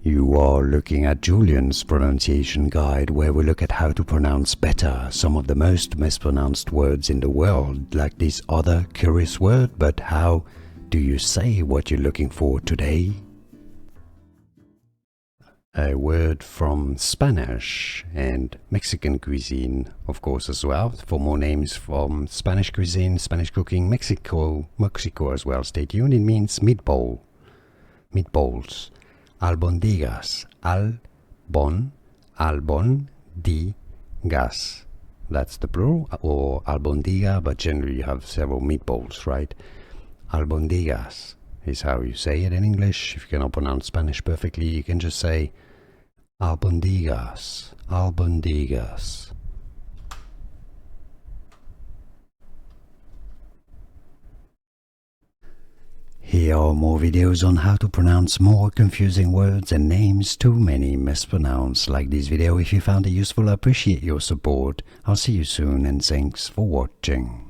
You are looking at Julian's pronunciation guide, where we look at how to pronounce better some of the most mispronounced words in the world, like this other curious word. But how do you say what you're looking for today? A word from Spanish and Mexican cuisine, of course, as well. For more names from Spanish cuisine, Spanish cooking, Mexico as well, stay tuned. It means meatball, meatballs. Albondigas, albondigas. That's the plural, or albondiga, but generally you have several meatballs, right? Albondigas is how you say it in English. If you cannot pronounce Spanish perfectly, you can just say albondigas, albondigas. Here are more videos on how to pronounce more confusing words and names too many mispronounced. Like this video if you found it useful. I appreciate your support. I'll see you soon and thanks for watching.